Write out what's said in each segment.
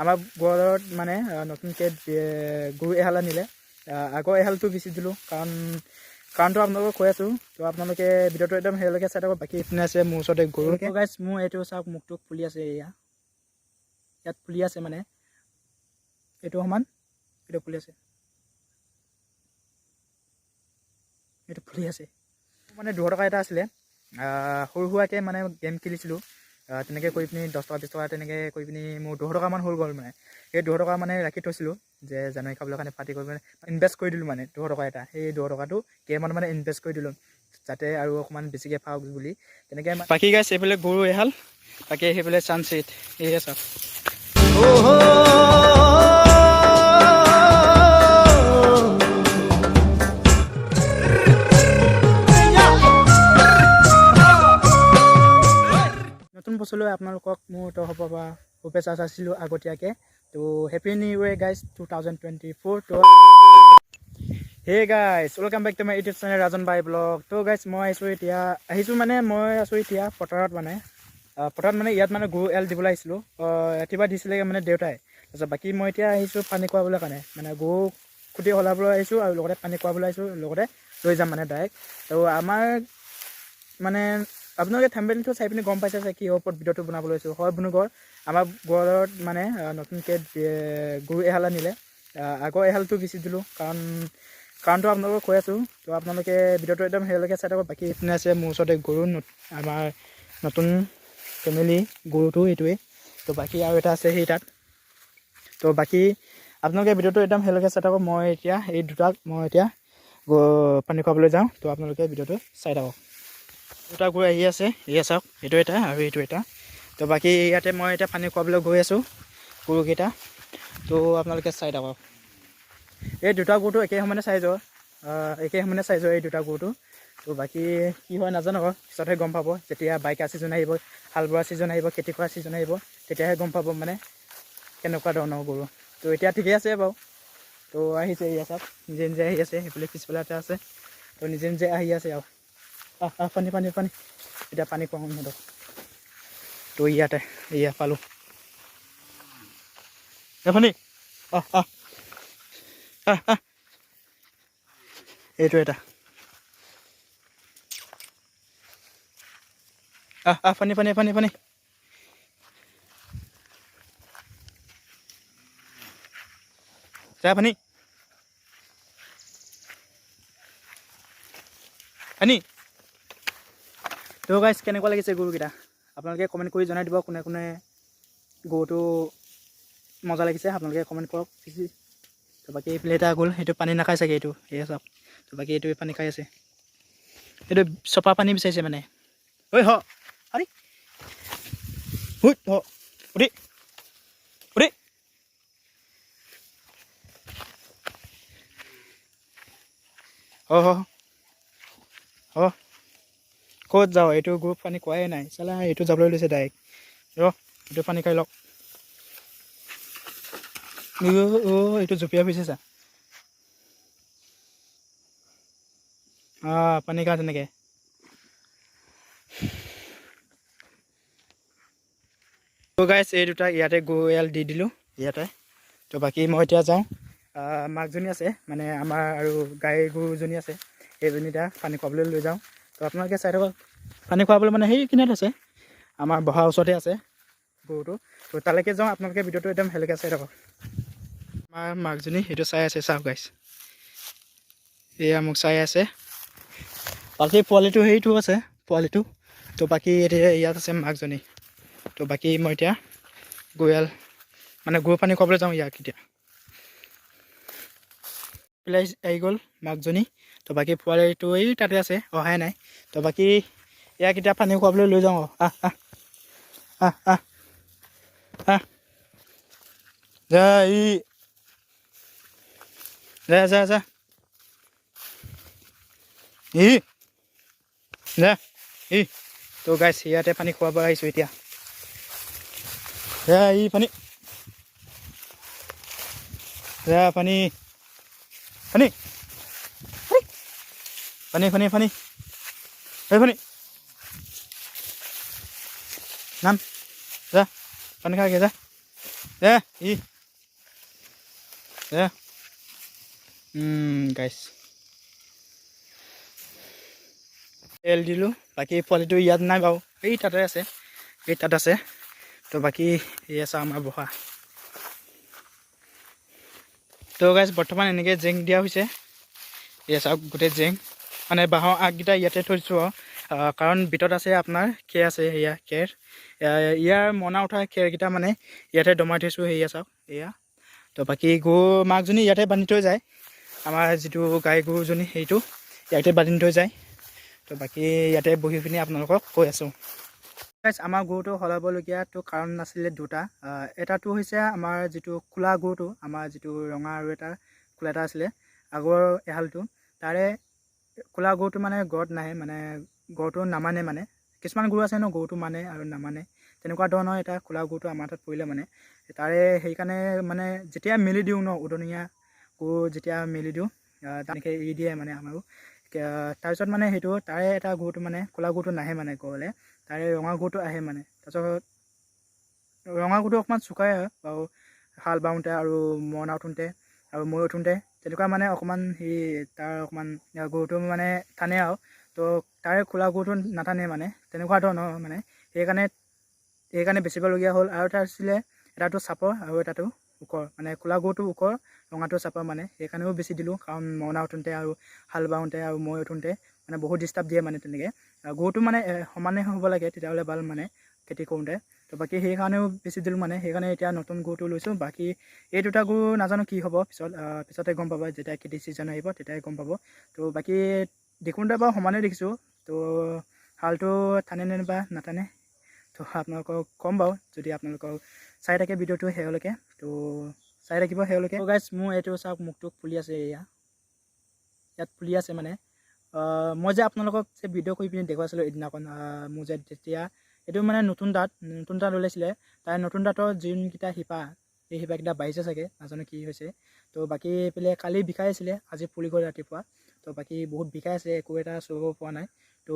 আমাৰ ঘৰত মানে নতুনকৈ গৰু এহাল আনিলে। আগৰ এহালটো বেচি দিলোঁ কাৰণটো আপোনালোকক কৈ আছোঁ। তো আপোনালোকে ভিডিঅ'টো একদম সেইলৈকে চাই থাকক। বাকী ইপিনে আছে মোৰ ওচৰতে গৰু গাইছ। মোৰ এইটো চাওক, মুখটো ফুলি আছে। ইয়াত ফুলি আছে মানে এইটো সমান, এইটো ফুলি আছে, এইটো ফুলি আছে। মানে 200 টকা এটা আছিলে, সৰু সুৰাকৈ মানে গেম খেলিছিলোঁ। তেনেকৈ কৰি পিনি 10 টকা 20 টকা তেনেকৈ কৰি পিনি মোৰ 200 টকামান হৈ গ'ল। মানে সেই 200 টকা মানে ৰাখি থৈছিলোঁ যে জানুৱাৰী খাবলৈ কাৰণে পাৰ্টি কৰিব, মানে ইনভেষ্ট কৰি দিলোঁ মানে 200 টকা এটা। সেই 200 টকাটো গেমত মানে ইনভেষ্ট কৰি দিলোঁ যাতে আৰু অকণমান বেছিকৈ পাওক বুলি। তেনেকৈ বাকী গাইছ এইফালে গৰু এহাল, বাকী সেইফালে ছানছেট এয়া চাওক। নতুন বছৰলৈ আপোনালোকক মোৰ তৰফৰ পৰা শুভেচ্ছা যাচিলোঁ আগতীয়াকৈ। তো হেপী নিউ ইয়েৰ গাইজ 2024। তো hey guys, welcome back to my YouTube channel Rajan by vlog. তো গাইজ মই আছোঁ এতিয়া পথাৰত। মানে ইয়াত মানে গৰু এল দিবলৈ আহিছিলোঁ। ৰাতিপুৱা দিছিলে মানে দেউতাই। তাৰপিছত বাকী মই এতিয়া আহিছোঁ পানী খোৱাবলৈ কাৰণে, মানে গৰু খুটি সলাবলৈ আহিছোঁ আৰু লগতে পানী খোৱাবলৈ আহিছোঁ, লগতে লৈ যাম মানে ডাইৰেক্ট। তো আমাৰ মানে আপোনালোকে থাম্বনেইলটো চাই পিনি গম পাইছে যে কিহৰ ওপৰত ভিডিঅ'টো বনাবলৈ লৈছোঁ। হয় বন্ধুঘৰ, আমাৰ ঘৰত মানে নতুনকৈ গৰু এহাল আনিলে। আগৰ এহালটো বেচি দিলোঁ কাৰণটো আপোনালোকক কৈ আছোঁ। তো আপোনালোকে ভিডিঅ'টো একদম সেইলৈকে চাই থাকক। বাকী ইপিনে আছে মোৰ ওচৰতে গৰু, আমাৰ নতুন ফেমিলি গৰুটো এইটোৱেই। তো বাকী আৰু এটা আছে সেই তাত। তো বাকী আপোনালোকে ভিডিঅ'টো একদম সেইলৈকে চাই থাকক। মই এতিয়া পানী খুৱাবলৈ যাওঁ। তো আপোনালোকে ভিডিঅ'টো চাই থাকক। দুটা গৰু আহি আছে, এয়া চাওক, এইটো এটা আৰু এইটো এটা। তো বাকী ইয়াতে মই এতিয়া পানী খুৱাবলৈ গৈ আছোঁ গৰুকেইটা। তো আপোনালোকে চাই থাকক। এই দুটা গৰুটো একে সমানে চাইজৰ এই দুটা গৰুটো। তো বাকী কি হয় নাজানো আকৌ, পিছতহে গম পাব। যেতিয়া বাইকা ছিজন আহিব, হাল বোৱা ছিজন আহিব, খেতি কৰা ছিজন আহিব, তেতিয়াহে গম পাব মানে কেনেকুৱা ধৰণৰ গৰু। তো এতিয়া ঠিকে আছে বাৰু। তো আহিছে এয়া চাওক, নিজে নিজে আহি আছে। সেইফালে পিছফালে এটা আছে, তো নিজে নিজে আহি আছে আৰু পানী এতিয়া পানী খুৱাওঁ সিহঁতক। তো ইয়াতে এয়া পালোঁ পানী। এইটো এটা পানী যা পানী তো গাইছ, কেনেকুৱা লাগিছে গৰুকেইটা আপোনালোকে কমেণ্ট কৰি জনাই দিব। কোনে কোনে গৰুটো মজা লাগিছে আপোনালোকে কমেণ্ট কৰক। তো বাকী এইফালে এটা গ'ল, সেইটো পানী নাখায় চাগে, এইটো সেয়া চাওক। তো বাকী এইটোৱে পানী খাই আছে, এইটো চপা পানী বিচাৰিছে মানে। ঐ হ আৰে উঠি ক'ত যাওঁ? এইটো গ্ৰুপ পানী খোৱাই নাই চালা, এইটো যাবলৈ লৈছে ডাইৰেক্ট। এইটো পানী খাই লওক। এইটো জঁপিয়াই ফুৰিছে চা। পানী খা তেনেকৈ। তো গাইছ, এই দুটা ইয়াতে গৰু এৰাল দি দিলোঁ ইয়াতে। তো বাকী মই এতিয়া যাওঁ। মাকজনী আছে মানে আমাৰ, আৰু গাই গৰুজনী আছে, সেইজনী এতিয়া পানী খুৱাবলৈ লৈ যাওঁ। তো আপোনালোকে চাই থাকক। পানী খুৱাবলৈ মানে সেইখিনিত আছে, আমাৰ বহাৰ ওচৰতে আছে গৰুটো। তো তালৈকে যাওঁ, আপোনালোকে ভিডিঅ'টো একদম ভালকৈ চাই থাকক। আমাৰ মাকজনী সেইটো চাই আছে, চাওক গাইছ, এয়া মোক চাই আছে। বাকী পোৱালিটো সেইটো আছে, পোৱালিটো। তো বাকী এতিয়া ইয়াত আছে মাকজনী। তো বাকী মই এতিয়া গৰু পানী খুৱাবলৈ যাওঁ ইয়াক এতিয়া। পেলাই আহি গ'ল মাকজনী। তো বাকী পোৱালিটো এই তাতে আছে, অহাই নাই। তো বাকী ইয়াক এতিয়া পানী খুৱাবলৈ লৈ যাওঁ। যা যা তো গাইছ, ইয়াতে পানী খুৱাব আহিছোঁ এতিয়া। পানী পানী নাম যা, পানী খাগে যা। ই গাইছ তেল দিলোঁ বাকী পোৱালিটো ইয়াত নাই বাৰু এই তাতে আছে এই তাত আছে তো বাকী এয়া চাওঁ আমাৰ বহা তো গাইছ বৰ্তমান এনেকৈ জেং দিয়া হৈছে এয়া চাওক গোটেই জেং মানে বাঁহৰ আগকেইটা ইয়াতে থৈ দিছোঁ আৰু কাৰণ ভিতৰত আছে আপোনাৰ খেৰ আছে সেয়া খেৰ ইয়াৰ মনা উঠা খেৰকেইটা মানে ইয়াতে দমাই থৈছোঁ সেয়া চাওক এয়া তো বাকী গৰু মাকজনী ইয়াতে বান্ধি থৈ যায় আমাৰ যিটো গাই গৰুজনী সেইটো ইয়াতে বান্ধি থৈ যায় তো বাকী ইয়াতে বহি পিনি আপোনালোকক কৈ আছোঁ গাইছ আমাৰ গৰুটো সলাবলগীয়াটো কাৰণ আছিলে দুটা এটাটো হৈছে আমাৰ যিটো খোলা গৰুটো আমাৰ যিটো ৰঙা আৰু এটা খোলা এটা আছিলে আগৰ এহালটো তাৰে খোলা গৰুটো মানে গড়ত নাহে মানে গৰুটো নামানে মানে কিছুমান গৰু আছে ন গৰুটো মানে আৰু নামানে তেনেকুৱা ধৰণৰ এটা খোলা গৰুটো আমাৰ তাত পৰিলে মানে তাৰে সেইকাৰণে মানে যেতিয়া মেলি দিওঁ ন উদনীয়া গৰু যেতিয়া মেলি দিওঁ তেনেকৈ এৰি দিয়ে মানে আমাৰো তাৰপিছত মানে সেইটো তাৰে এটা গৰুটো মানে খোলা গৰুটো নাহে মানে গড়লৈ তাৰে ৰঙা গৰুটো আহে মানে তাৰপিছত ৰঙা গৰুটো অকণমান চুকাই হয় বাৰু হাল বাওঁতে আৰু মৰণা উঠোঁতে আৰু মৈ উঠোঁতে তেনেকুৱা মানে অকণমান তাৰ অকণমান গৰুটো মানে টানে আৰু তো তাৰে খোলা গৰুটো নাটানে মানে তেনেকুৱা ধৰণৰ মানে সেইকাৰণে বেচিবলগীয়া হ'ল আৰু এটা আছিলে এটাটো চাপৰ আৰু এটাটো ওখৰ মানে খোলা গৰুটো ওখৰ ৰঙাটো চাপৰ মানে সেইকাৰণেও বেছি দিলোঁ কাৰণ মৰণা উঠোঁতে আৰু হাল বাওঁতে আৰু মৈ উঠোঁতে মানে বহুত ডিষ্টাৰ্ব দিয়ে মানে তেনেকৈ গৰুটো মানে সমানে হ'ব লাগে তেতিয়াহ'লে ভাল মানে খেতি কৰোঁতে তো বাকী সেইকাৰণেও বেছি দিলোঁ মানে সেইকাৰণে এতিয়া নতুন গৰুটো লৈছোঁ বাকী এই দুটা গৰু নাজানো কি হ'ব পিছতে গম পাব যেতিয়া খেতি ছিজন আহিব তেতিয়াই গম পাব তো বাকী দেখোঁতে বাৰু সমানে দেখিছোঁ তো হালটো টানে নে বা নাটানে তো আপোনালোকক ক'ম বাৰু যদি আপোনালোকক চাই থাকে ভিডিঅ'টো শেহলৈকে তো চাই থাকিব শেহলৈকে গাইছ মোৰ এইটো চাওক মুখটো ফুলি আছে ইয়াত ফুলি আছে মানে মই যে আপোনালোকক যে ভিডিঅ' কৰি পিনি দেখুৱাইছিলোঁ এদিনাখন মোৰ যে তেতিয়া এইটো মানে নতুন দাঁত ওলাইছিলে তাৰ নতুন দাঁতৰ যোনকেইটা শিপা সেই শিপাকেইটা বাঢ়িছে চাগে নাজানো কি হৈছে তো বাকী এইফালে কালি বিষাই আছিলে আজি ফুলি গ'ল ৰাতিপুৱা তো বাকী বহুত বিষাই আছে একো এটা চুব পৰা নাই তো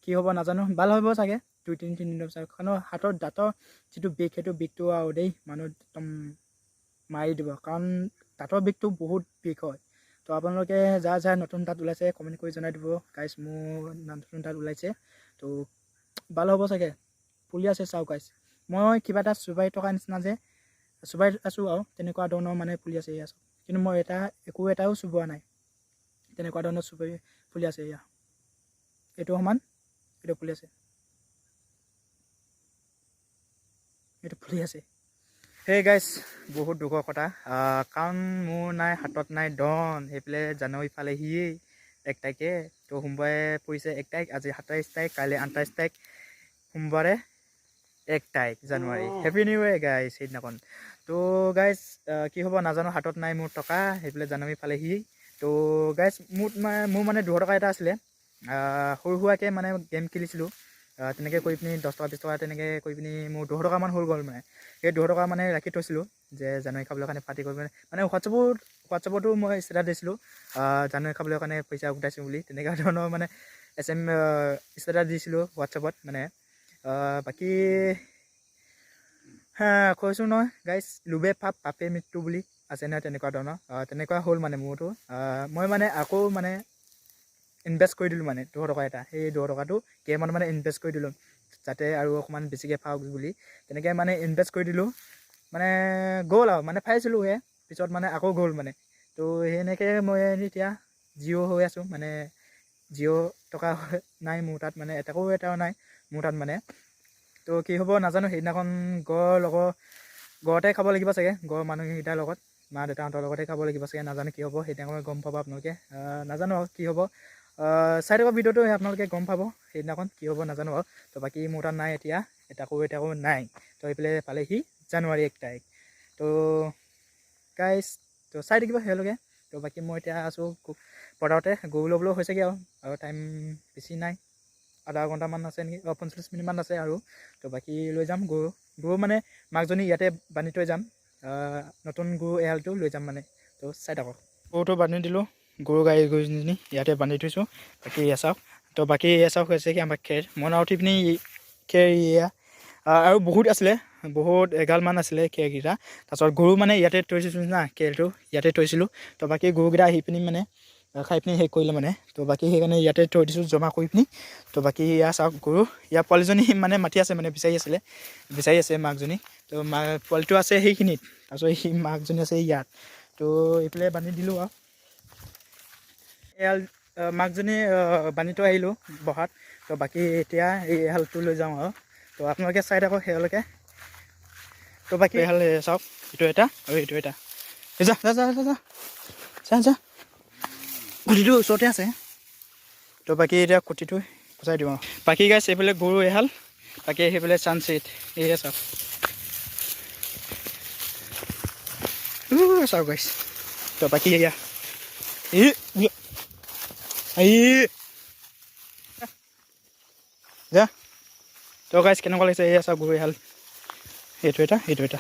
কি হ'ব নাজানো ভাল হ'ব চাগে 2-3 দিনৰ পিছত কাৰণ হাতৰ দাঁতৰ যিটো বিষ সেইটো বিষটো আৰু দেই মানুহ একদম মাৰি দিব কাৰণ দাঁতৰ বিষটো বহুত বিষ হয় তো আপোনালোকে যাৰ নতুন দাঁত ওলাইছে কমেণ্ট কৰি জনাই দিব গাইছ মোৰ নতুন দাঁত ওলাইছে তো ভাল হ'ব চাগে ফুলি আছে চাওক গাইছ মই কিবা এটা চুবাই থকা নিচিনা যে চুবাই আছোঁ আৰু তেনেকুৱা ধৰণৰ মানে ফুলি আছে এয়া চাওক কিন্তু মই একো এটাও চুবোৱা নাই তেনেকুৱা ধৰণৰ ফুলি আছে এয়া এইটো সমান এইটো ফুলি আছে এইটো ফুলি আছে সেই গাইছ বহুত দুখৰ কথা কাৰণ মোৰ নাই হাতত নাই ডন সেইফালে জানুৱাৰী পালেহিয়েই 1 তাৰিখে তো সোমবাৰে পৰিছে 1 তাৰিখ আজি 27 তাৰিখ কাইলৈ 28 তাৰিখ সোমবাৰে 1 তাৰিখ জানুৱাৰী হেপী নিউ ইয়েৰ গাইছ সেইদিনাখন তো গাইছ কি হ'ব নাজানো হাতত নাই মোৰ টকা সেইফালে জানুৱাৰী পালেহি তো গাইছ মোৰ মানে 200 টকা এটা আছিলে সৰু সুৰাকৈ মানে গেম খেলিছিলোঁ তেনেকৈ কৰি পিনি 10 টকা 20 টকা তেনেকৈ কৰি পিনি মোৰ 200 টকামান হৈ গ'ল মানে সেই 200 টকা মানে ৰাখি থৈছিলোঁ যে জানুৱাৰী খাবলৈ কাৰণে পাৰ্টি কৰিব মানে হোৱাটছআপতো মই ষ্টেটাছ দিছিলোঁ জানুৱাৰী খাবলৈ কাৰণে পইচা গোটাইছোঁ বুলি তেনেকুৱা ধৰণৰ মানে ষ্টেটাছ দিছিলোঁ হোৱাটছআপত মানে বাকী কৈছোঁ নহয় গাইছ লোভে পাপ পাপে মৃত্যু বুলি আছে নহয় তেনেকুৱা ধৰণৰ তেনেকুৱা হ'ল মানে মোৰতো মই মানে আকৌ মানে ইনভেষ্ট কৰি দিলোঁ মানে 200 টকা এটা সেই 200 টকাটো গেমত মানে ইনভেষ্ট কৰি দিলোঁ যাতে আৰু অকণমান বেছিকৈ পাওক বুলি তেনেকৈ মানে ইনভেষ্ট কৰি দিলোঁ মানে গ'ল আৰু মানে পাইছিলোঁ পিছত মানে আকৌ গ'ল মানে তো সেনেকৈ মই এতিয়া জিঅ' হৈ আছোঁ মানে জিঅ' টকা নাই মোৰ তাত মানে এটাও নাই মোৰ তাত মানে তো কি হ'ব নাজানো সেইদিনাখন গড়তে খাব লাগিব চাগে গড় মানুহকেইটাৰ লগত মা দেউতাহঁতৰ লগতে খাব লাগিব চাগে নাজানো কি হ'ব সেইদিনাখন গম পাব আপোনালোকে নাজানো আৰু কি হ'ব চাই থকা ভিডিঅ'টো আপোনালোকে গম পাব সেইদিনাখন কি হ'ব নাজানো আৰু তো বাকী মোৰ তাত নাই এতিয়া এটাকো নাই তো এইফালে পালেহি জানুৱাৰী 1 তাৰিখ তো গাইছ তো চাই থাকিব সেইলৈকে তো বাকী মই এতিয়া আছোঁ পৰ্দাৰতে গৰু ল'বলৈও হৈছেগৈ আৰু টাইম বেছি নাই আধা ঘণ্টামান আছে নেকি 45 মিনিটমান আছে আৰু তো বাকী লৈ যাম গৰু মানে মাকজনী ইয়াতে বান্ধি থৈ যাম নতুন গৰু এৰালটো লৈ যাম মানে তো চাই থাকক গৰুটো বান্ধি দিলোঁ গৰুজনী ইয়াতে বান্ধি থৈছোঁ বাকী এয়া চাওক তো বাকী এয়া চাওক হৈছে কি আমাৰ খেৰ মৰণা উঠি পিনি খেৰ আৰু বহুত আছিলে বহুত এগালমান আছিলে খেৰকেইটা। তাৰপিছত গৰু মানে ইয়াতে থৈছিলোঁ না, খেৰটো ইয়াতে থৈছিলোঁ। তো বাকী গৰুকেইটা আহি পিনি মানে খাই পিনি শেষ কৰিলে মানে। তো বাকী সেইকাৰণে ইয়াতে থৈ দিছোঁ জমা কৰি পিনি। তো বাকী ইয়াৰ চাওক গৰু, ইয়াৰ পোৱালিজনী মানে মাতি আছে মানে বিচাৰি আছে মাকজনী। তো পোৱালিটো আছে সেইখিনিত, তাৰপিছত সেই মাকজনী আছে ইয়াত। তো এইফালে বান্ধি দিলোঁ আৰু এহাল মাকজনী বান্ধি থৈ আহিলোঁ বহাত। তো বাকী এতিয়া এই এহালটো লৈ যাওঁ আৰু। তো আপোনালোকে চাই থাকক সেয়ালৈকে। তো বাকী এহাল চাওক, এইটো এটা আৰু এইটো এটা। যা যা যা যা যা যা, খুঁটিটো ওচৰতে আছে। তো বাকী এতিয়া খুঁটিটো গুচাই দিওঁ আৰু। বাকী গাইছ এইফালে গৰু এহাল, বাকী সেইফালে ছানছেট এয়া চাওক। চাওক গাইছ। তো বাকী এয়া যা। তো গাইছ কেনেকুৱা লাগিছে এয়া চাওক গৰু এহাল, এইটো এটা এইটো এটা।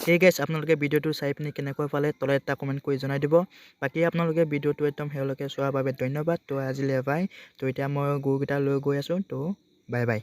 সেই গাইছ আপোনালোকে ভিডিঅ'টো চাই পিনি কেনেকৈ পালে তলত এটা কমেণ্ট কৰি জনাই দিব। বাকী আপোনালোকে ভিডিঅ'টো একদম সেওঁলৈকে চোৱাৰ বাবে ধন্যবাদ। তো আজিলৈ বাই। তো এতিয়া মই গৰুকেইটা লৈ গৈ আছোঁ। তো বাই বাই।